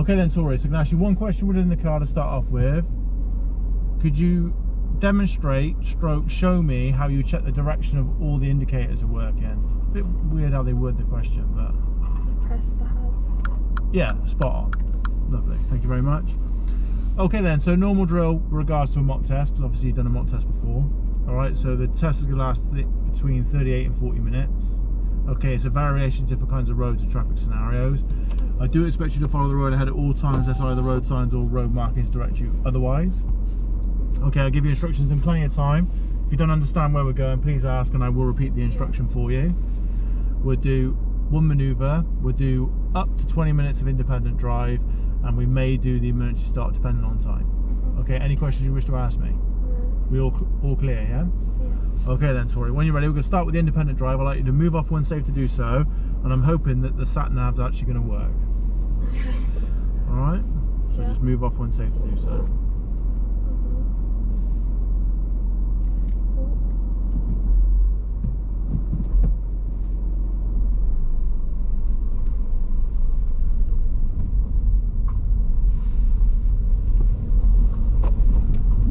Okay then, Tori, so I can ask you one question within the car to start off with. Could you demonstrate, show me how you check the direction of all the indicators are working? A bit weird how they word the question, but... Press the has. Yeah, spot on. Lovely, thank you very much. Okay then, so normal drill with regards to a mock test, because obviously you've done a mock test before. Alright, so the test is going to last between 38 and 40 minutes. Okay, it's a variation of different kinds of roads and traffic scenarios. I do expect you to follow the road ahead at all times unless either road signs or road markings direct you otherwise. Okay, I'll give you instructions in plenty of time. If you don't understand where we're going, please ask and I will repeat the instruction for you. We'll do one manoeuvre, we'll do up to 20 minutes of independent drive, and we may do the emergency start depending on time. Okay, any questions you wish to ask me? We all clear, yeah? Okay then, Tori, when you're ready, we're going to start with the independent drive. I'd like you to move off when safe to do so, and I'm hoping that the sat-nav's actually going to work. Alright? So just move off when safe to do so.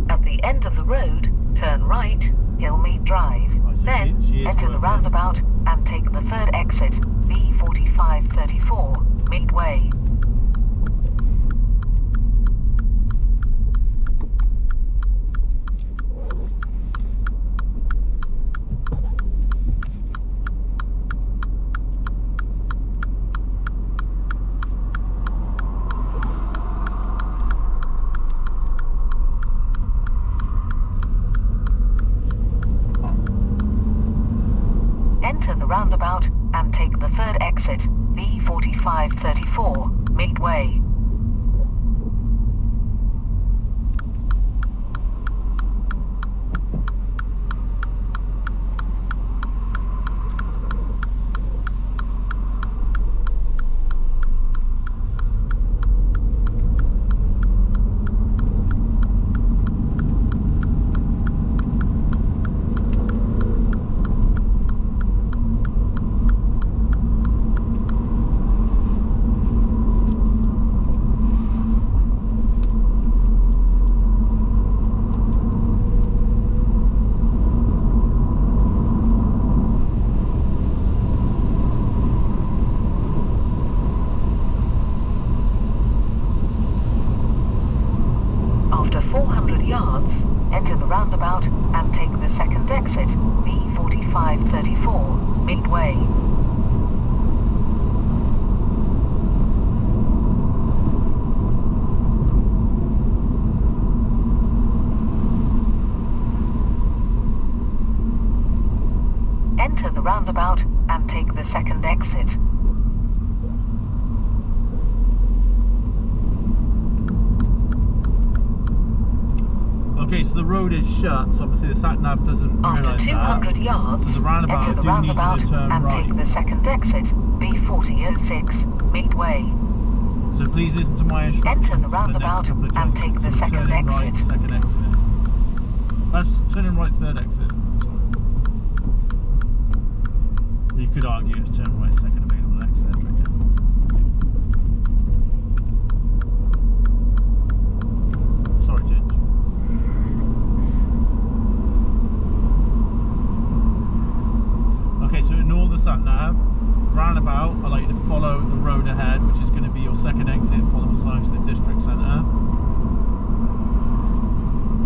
At the end of the road, turn right, Hillmead Drive. Then enter the roundabout and take the third exit, B4534, Midway. Enter the roundabout and take the third exit, B4534, Midway. After 400 yards, enter the roundabout and take the second exit, B4534, Midway. Enter the roundabout and take the second exit. Okay, so the road is shut, so obviously the sat-nav doesn't After 200 yards, so enter the roundabout and take the second exit, B4006, Midway. So please listen to my instructions. Enter the roundabout and take the second exit. Second exit. That's turning right, third exit. Sorry. You could argue it's turn right, second available exit. But yeah. Sorry, Ginge. Okay, so ignore the sat-nav. Roundabout, I'd like you to follow the road ahead, which is going to be your second exit, follow the signs to the district centre.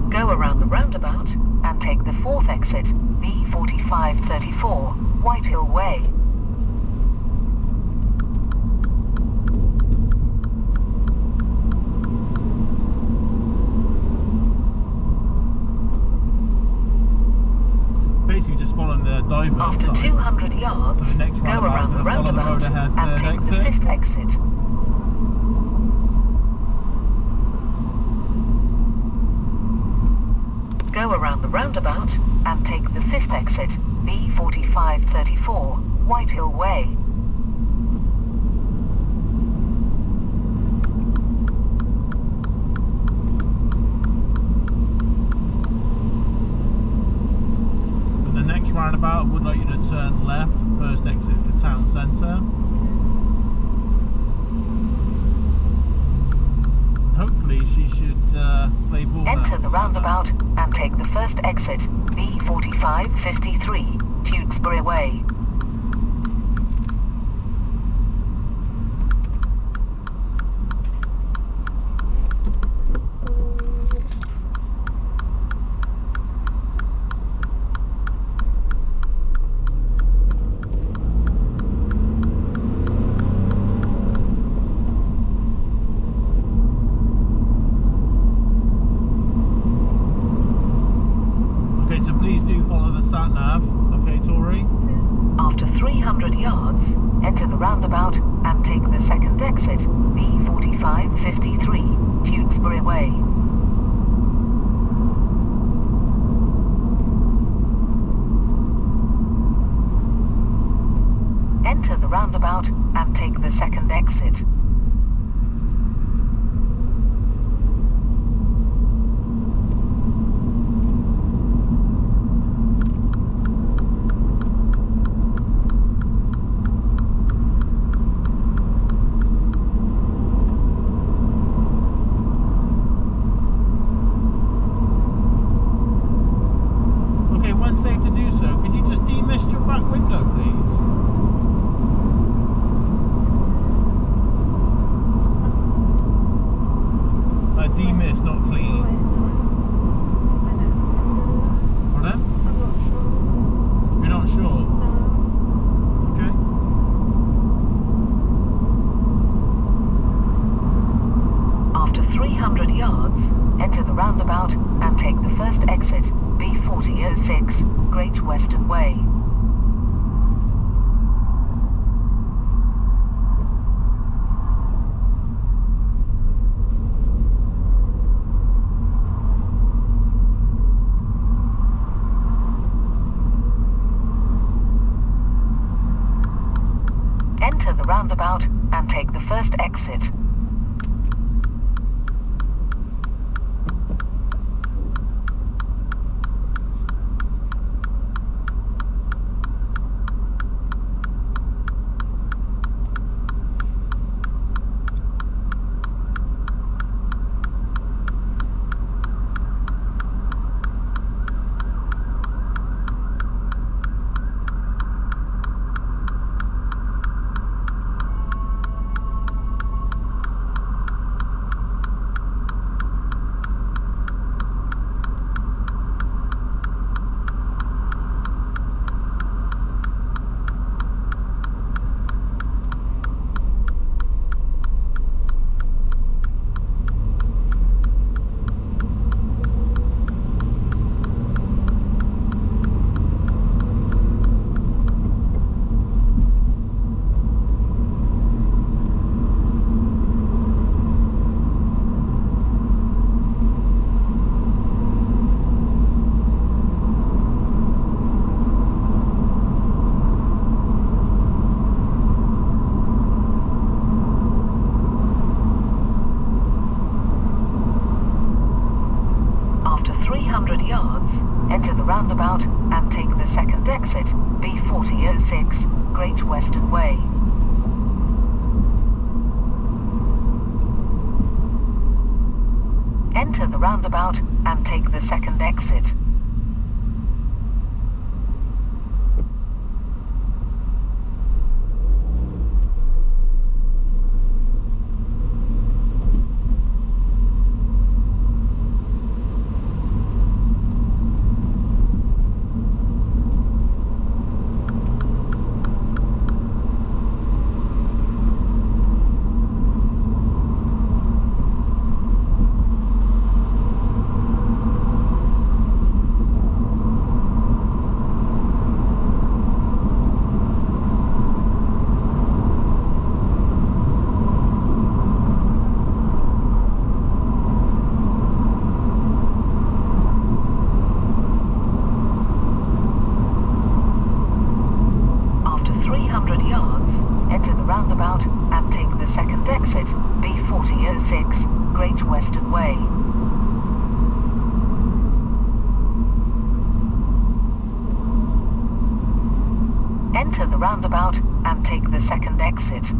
Go around the roundabout and take the fourth exit, B4534, Whitehill Way. Basically just following the divert After signs. 200 yards, So the next go around the roundabout and take the fifth exit. Go around the roundabout and take the fifth exit, B4534, Whitehill Way. And the next roundabout, I would like you to turn left, first exit for town centre. Enter the roundabout and take the first exit, B4553, Tewkesbury Way. After 300 yards, enter the roundabout and take the second exit, B4553, Tewkesbury Way. Enter the roundabout and take the second exit. Safe to do so. Can you just demist your back window, please? Demist, not clean. Pardon? I'm not sure. You're not sure? No. Okay. After 300 yards, enter the roundabout and take the first exit, B4006, Great Western Way. Enter the roundabout and take the first exit. Enter the roundabout and take the second exit, B4006, Great Western Way. Enter the roundabout and take the second exit. Roundabout and take the second exit, B4006, Great Western Way. Enter the roundabout and take the second exit.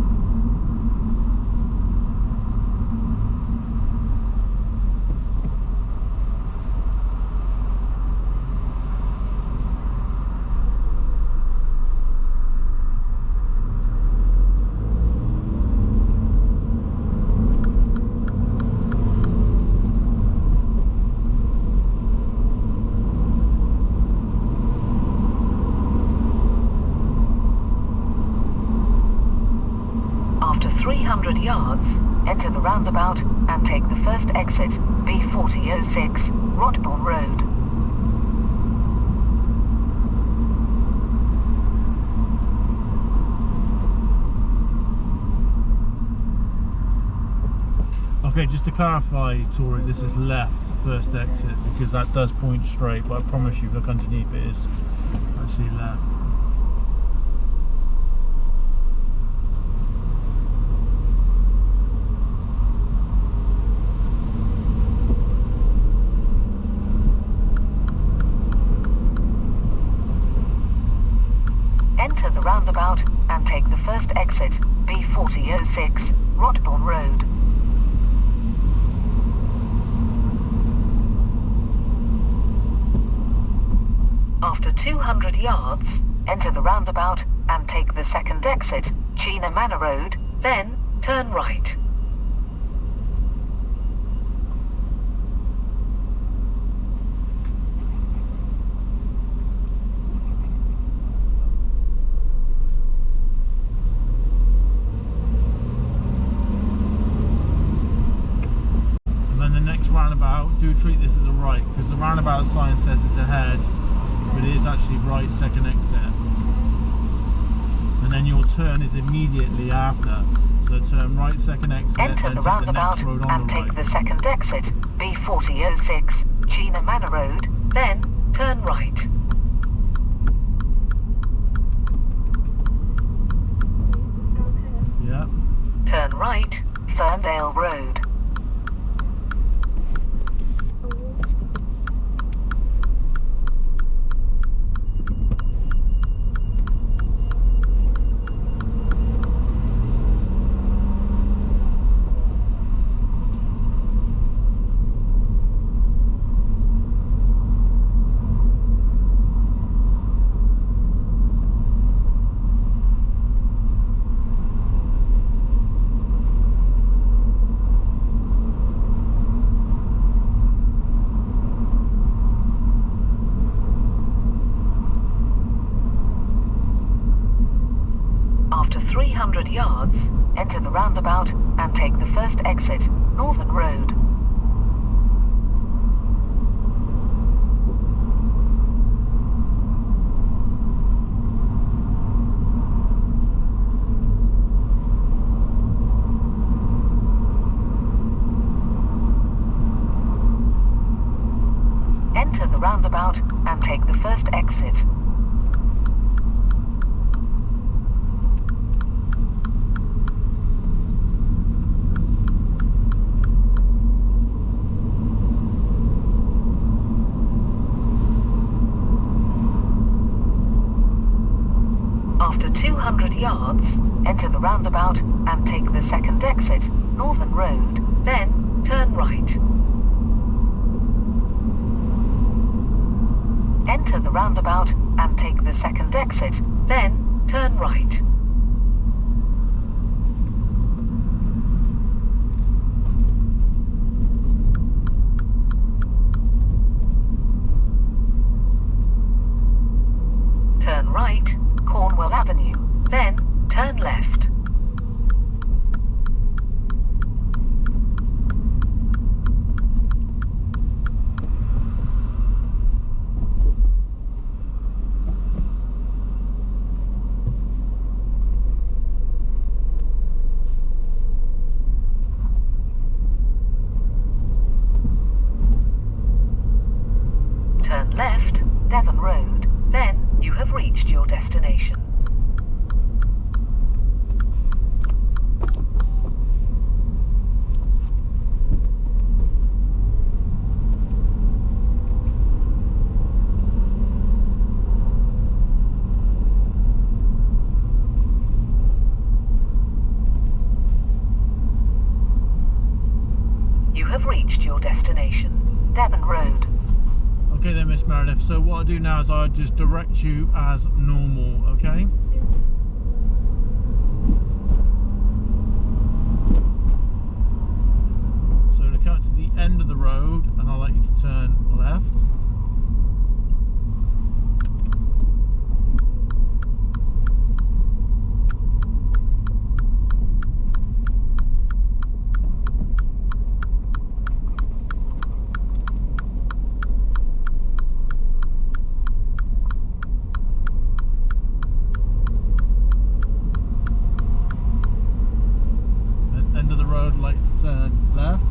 300 yards, enter the roundabout and take the first exit, B4006, Rodbourne Road. Okay, just to clarify, Tori, this is left first exit because that does point straight, but I promise you, look underneath, it is actually left. Enter the roundabout and take the first exit, B4006, Rodbourne Road. After 200 yards, enter the roundabout and take the second exit, China Manor Road, then turn right. And then the next roundabout, do treat this as a right, because the roundabout sign says it's ahead, but it is actually right second exit. And then your turn is immediately after. So turn right second exit. Enter the roundabout and take the second exit, B4006, China Manor Road, then turn right. Yeah. Turn right, Ferndale Road. After 300 yards, enter the roundabout and take the first exit, Northern Road. Enter the roundabout and take the first exit. After 200 yards, enter the roundabout and take the second exit, Northern Road, then turn right. Enter the roundabout and take the second exit, then turn right. Turn right, Cornwall Avenue, then turn left. Turn left, Devon Road, then you have reached your destination. You have reached your destination, Devon Road. Okay then, Miss Meredith, so what I'll do now is I'll just direct you as normal, okay? So to come to the end of the road, and I'll let you to turn left. road, like to turn left.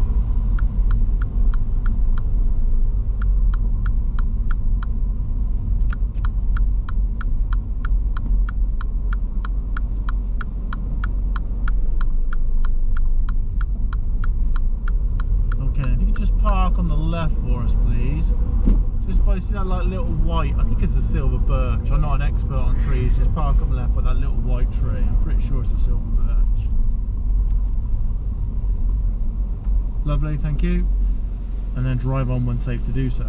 Okay, if you could just park on the left for us, please. Just by see that like little white, I think it's a silver birch. I'm not an expert on trees. Just park on the left by that little white tree. I'm pretty sure it's a silver birch. Lovely, thank you. And then drive on when safe to do so.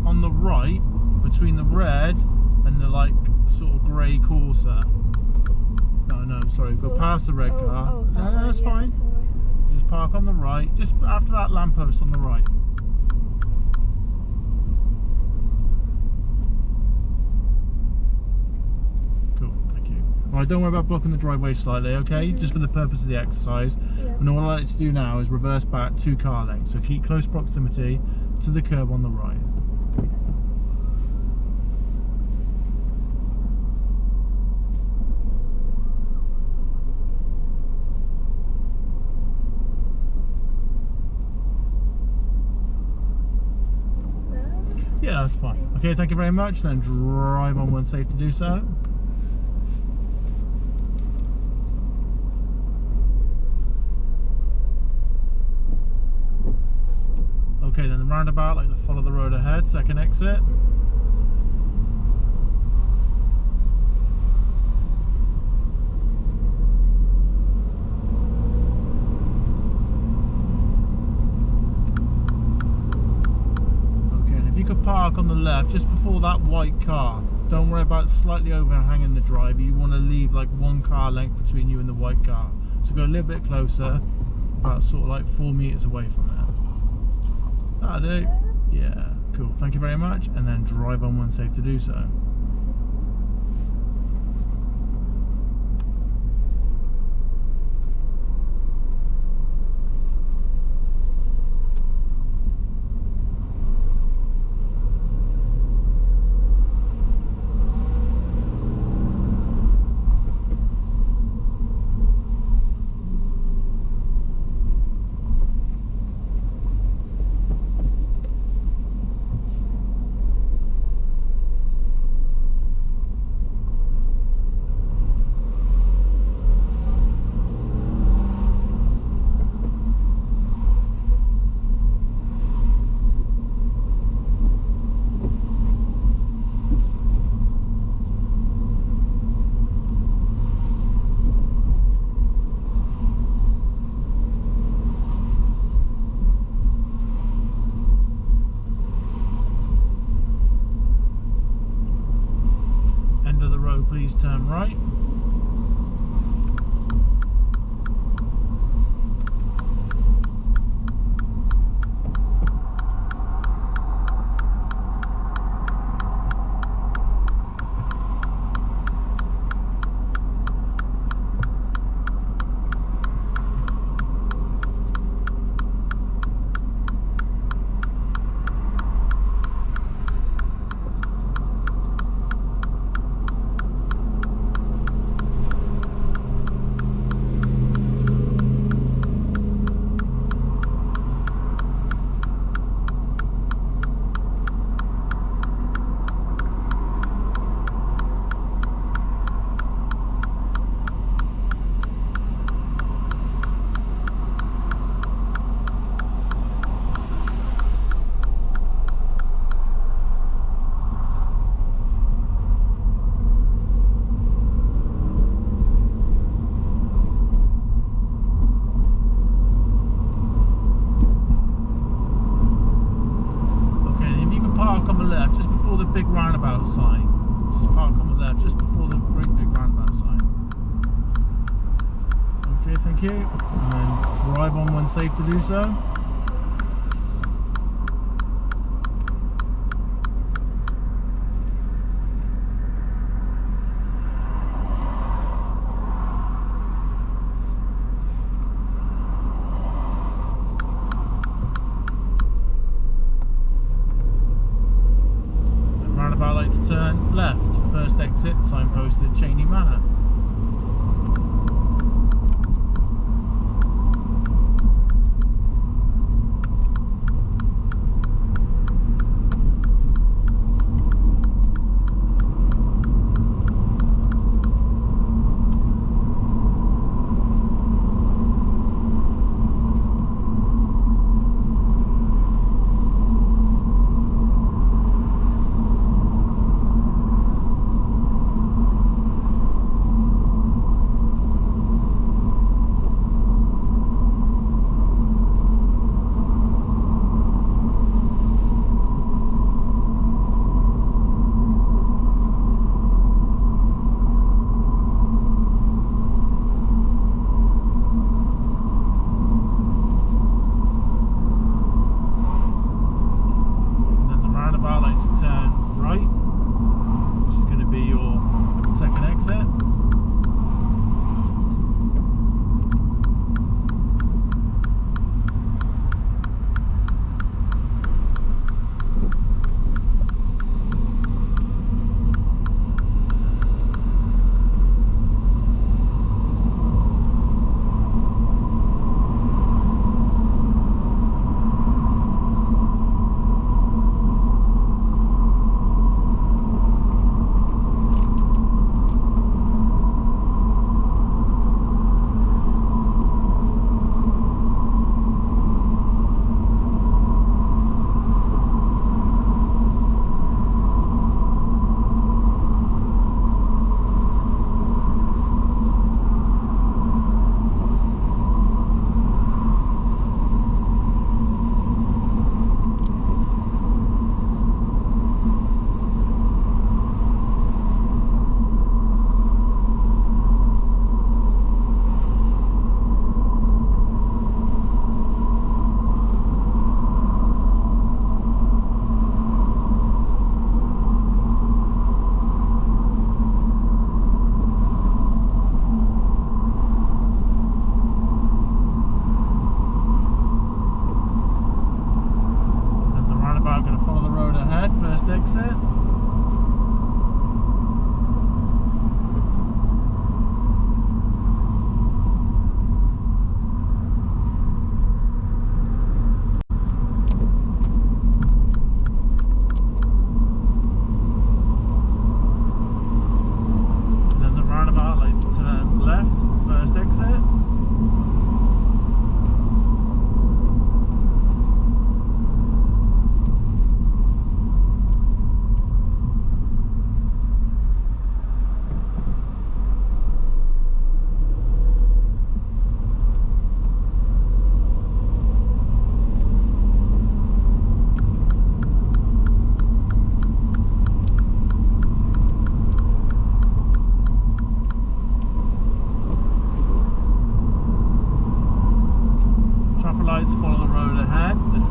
On the right between the red and the like sort of grey Corsa. No, sorry, go past the red car. No, that's fine. Just park on the right, just after that lamppost on the right. Cool, thank you. Alright, don't worry about blocking the driveway slightly, okay? Just for the purpose of the exercise. And all I like to do now is reverse back 2 car lengths, so keep close proximity to the curb on the right. Yeah, that's fine. Okay, thank you very much. Then drive on when safe to do so. Okay, then the roundabout, like to follow the road ahead, second exit. Park on the left just before that white car. Don't worry about slightly overhanging the drive. You want to leave like 1 car length between you and the white car. So go a little bit closer, about sort of like 4 meters away from there. That'll do. Yeah, cool. Thank you very much. And then drive on when safe to do so. Please turn right. Big roundabout sign. Just park on the left just before the great big roundabout sign. Okay, thank you. And then drive on when safe to do so. first exit, signposted Cheney Manor.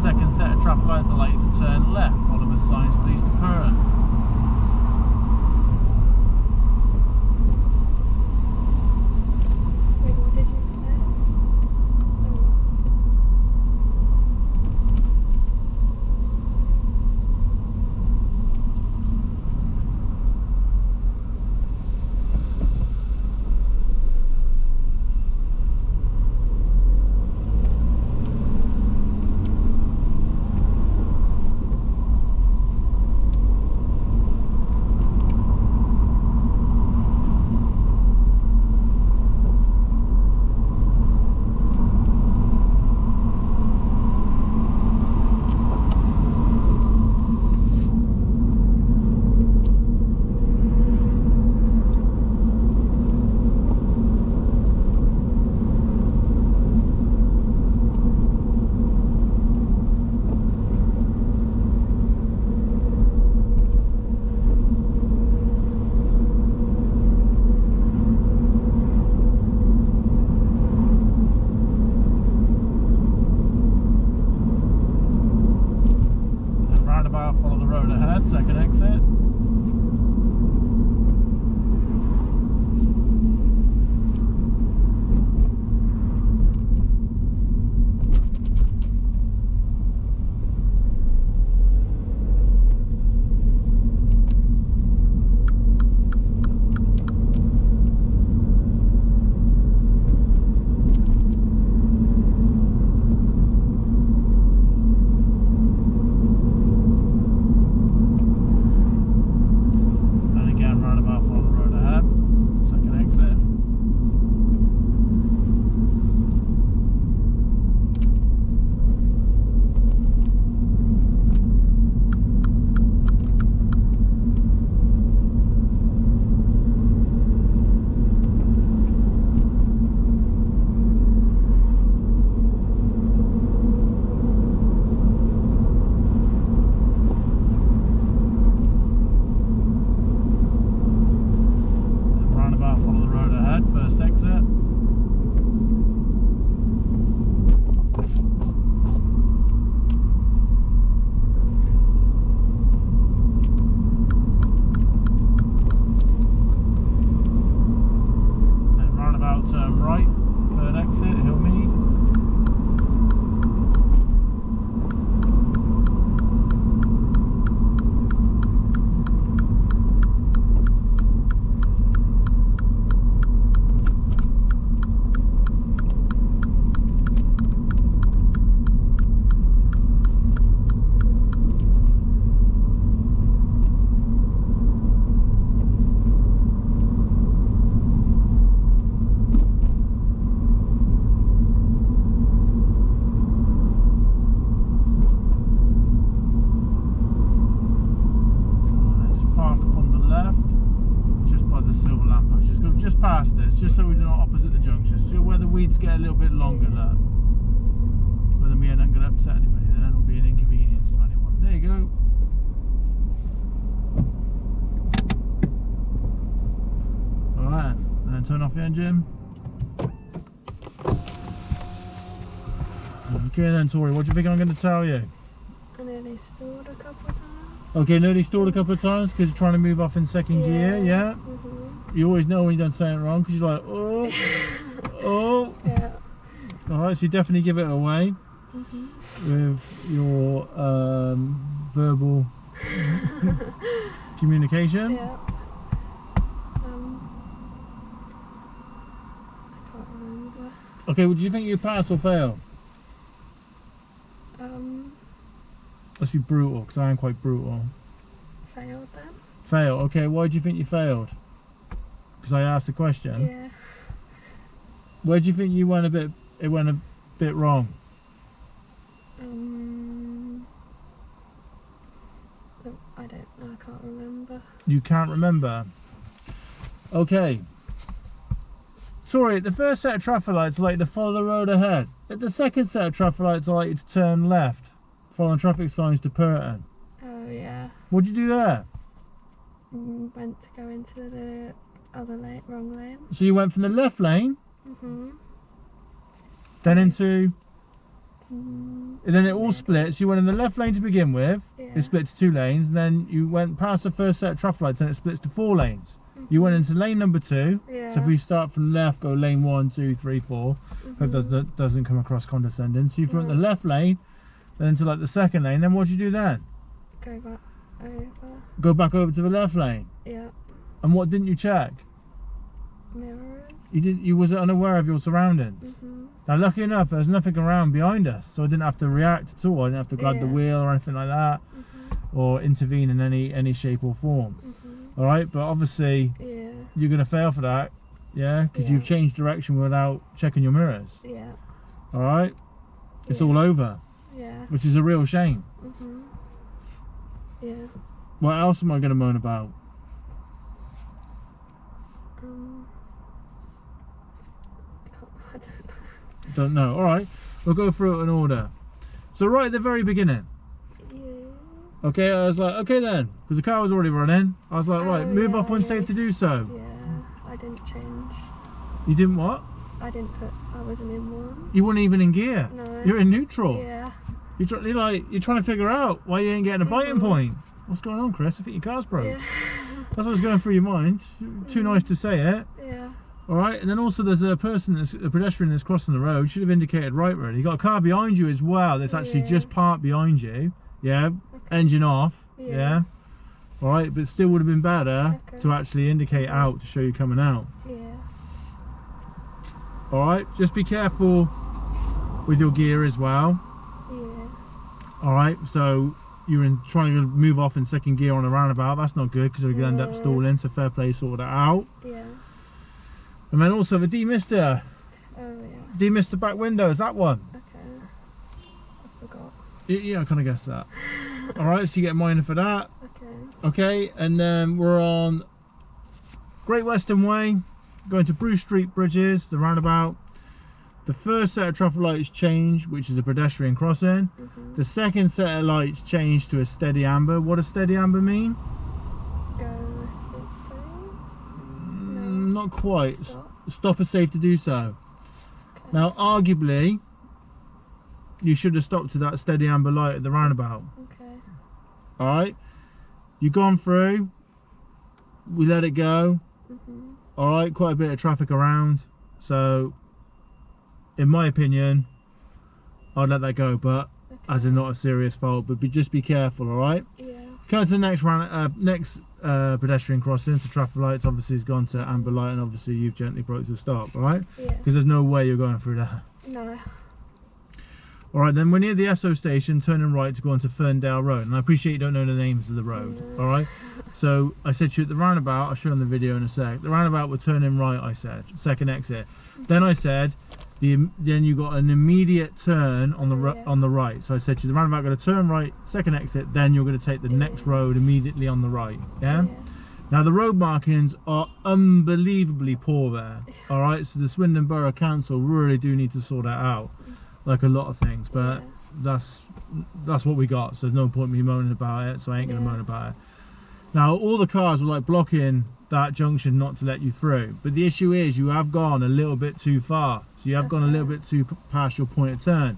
second set of traffic lights are likely to turn left, followed by signs please to turn. roundabout, turn right, third exit, Hillmead. Just past us, just so we're not opposite the junction, so where the weeds get a little bit longer, look. But then we ain't going to upset anybody then, it'll be an inconvenience to anyone. There you go. Alright, and then turn off the engine. Okay then, Tori, what do you think I'm going to tell you? I nearly stalled a couple of times. Okay, nearly stalled a couple of times because you're trying to move off in second gear, yeah? You always know when you've done something wrong because you're like, oh, oh. Yeah. Alright, so you definitely give it away with your verbal communication. Yeah. I can't remember. Okay, well, do you think you pass or fail? Let's be brutal because I am quite brutal. Failed then. Fail, okay, why do you think you failed? Because I asked the question. Yeah. Where do you think you went it went a bit wrong? I don't know, I can't remember. You can't remember? Okay. Sorry, the first set of traffic lights are like to follow the road ahead. At the second set of traffic lights are like to turn left, following traffic signs to Purton. Oh yeah. What'd you do there? Went to go into the other lane, wrong lane. So you went from the left lane, then into, and then it all splits. You went in the left lane to begin with, it split to 2 lanes, and then you went past the first set of traffic lights and it splits to 4 lanes. You went into lane number 2, so if we start from left, go lane 1, 2, 3, 4, hope that doesn't come across condescending. So you went the left lane, then into like the second lane, then what did you do then? Go back over. Go back over to the left lane. Yeah. And what didn't you check? Mirrors. You wasn't unaware of your surroundings. Now lucky enough there's nothing around behind us, so I didn't have to react at all. I didn't have to grab the wheel or anything like that, or intervene in any shape or form. Alright, but obviously you're going to fail for that, yeah, because you've changed direction without checking your mirrors. Yeah. Alright, it's all over, which is a real shame. Yeah. What else am I going to moan about? I don't know. Don't know. Alright, we'll go through it in order. So right at the very beginning, okay, I was like, okay then, because the car was already running. I was like, right, move off when safe to do so. Yeah, I didn't change. You didn't what? I wasn't in one. You weren't even in gear. No. You're in neutral. Yeah. You're trying to figure out why you ain't getting a biting point. What's going on, Chris? I think your car's broke. Yeah. That's what's going through your mind. Too nice to say it. Yeah. Alright, and then also there's a pedestrian that's crossing the road. Should have indicated right road. You got a car behind you as well that's actually just parked behind you. Yeah. Engine off. Yeah. Alright, but still would have been better to actually indicate out to show you coming out. Yeah. Alright, just be careful with your gear as well. Yeah. Alright, so you're trying to move off in second gear on a roundabout. That's not good because you'll end up stalling, so fair play, sort that out. Yeah. And then also the demister. Oh yeah. Demister back windows, that one. Okay. I forgot. Yeah, I kind of guessed that. Alright, so you get a minor for that. Okay. Okay, and then we're on Great Western Way, going to Bruce Street Bridges, the roundabout. The first set of traffic lights change, which is a pedestrian crossing. The second set of lights change to a steady amber. What does steady amber mean? Go if it's safe. No. Not quite. Stop. Stop is safe to do so. Okay. Now, arguably, you should have stopped to that steady amber light at the roundabout. Okay. Alright? You've gone through. We let it go. Alright, quite a bit of traffic around. So, in my opinion, I'd let that go, but as in not a serious fault, but just be careful, all right? Yeah. Coming to the next pedestrian crossing, so traffic lights obviously has gone to amber light, and obviously you've gently brought it to a stop, all right? Yeah. Because there's no way you're going through that. No. All right, then we're near the SO station, turning right to go onto Ferndale Road, and I appreciate you don't know the names of the road, all right? So I said to you at the roundabout, I'll show you on the video in a sec. The roundabout, we're turning right, I said, second exit. Then I said, then you got an immediate turn on the right. So I said to you, the roundabout going to turn right, second exit, then you're going to take the next road immediately on the right. Yeah. Now the road markings are unbelievably poor there. All right, so the Swindon Borough Council really do need to sort that out, like a lot of things. But that's what we got. So there's no point me moaning about it. So I ain't gonna moan about it. Now all the cars were like blocking that junction not to let you through, but the issue is you have gone a little bit too far, so you have gone a little bit too past your point of turn.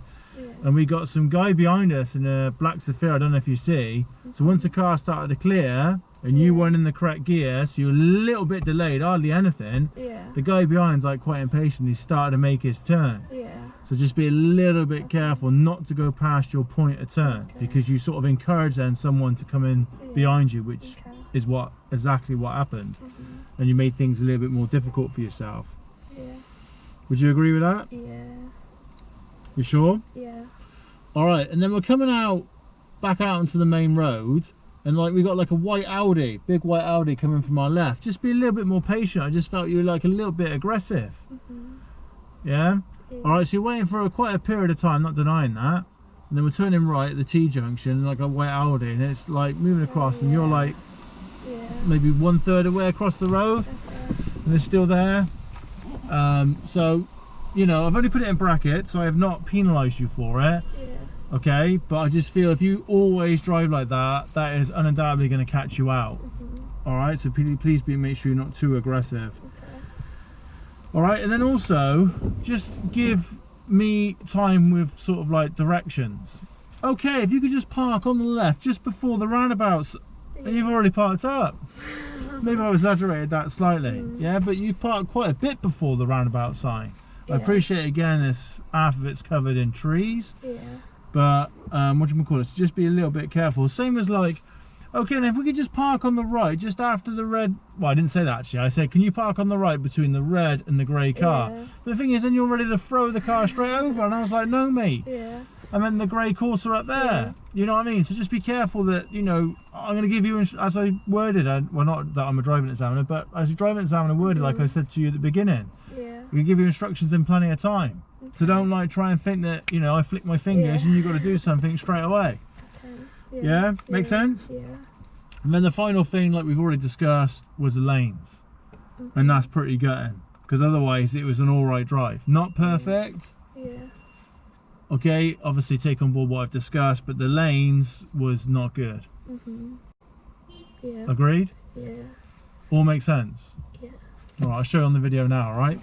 And we got some guy behind us in a black Zafira, I don't know if you see. So once the car started to clear and you weren't in the correct gear, so you're a little bit delayed, hardly anything, the guy behind's like quite impatient, he started to make his turn. So just be a little bit careful not to go past your point of turn, because you sort of encourage then someone to come in behind you, which is exactly what happened. And you made things a little bit more difficult for yourself. Would you agree with that? You sure? All right, and then we're coming back out onto the main road, and like we got like a white Audi, big white Audi coming from our left. Just be a little bit more patient. I just felt you were like a little bit aggressive. Yeah. All right, so you're waiting for quite a period of time, not denying that. And then we're turning right at the T junction, like a white Audi, and it's like moving across, and you're like maybe 1/3 of the way across the road, and it's still there. So, you know, I've only put it in brackets, so I have not penalised you for it. Okay, but I just feel if you always drive like that, that is undoubtedly going to catch you out. All right, so please make sure you're not too aggressive. All right, and then also just give me time with sort of like directions. Okay, if you could just park on the left just before the roundabouts, and you've already parked up. Maybe I exaggerated that slightly. Yeah, but you've parked quite a bit before the roundabout sign. I appreciate again this half of it's covered in trees. But what do you call it? So just be a little bit careful. Same as like, okay, and if we could just park on the right just after the red. Well, I didn't say that actually. I said, can you park on the right between the red and the grey car? But the thing is, then you're ready to throw the car straight over, and I was like, no, mate. And then the grey Corsa up there. You know what I mean? So just be careful that, you know, I'm going to give you, as I worded, well, not that I'm a driving examiner, but as a driving examiner worded, like I said to you at the beginning, we can give you instructions in plenty of time. So don't like try and think that, you know, I flick my fingers and you've got to do something straight away. Yeah? Make sense? And then the final thing, like we've already discussed, was the lanes. And that's pretty gutting, because otherwise it was an alright drive. Not perfect. Okay, obviously take on board what I've discussed, but the lanes was not good. Agreed? All makes sense? Alright, I'll show you on the video now, alright?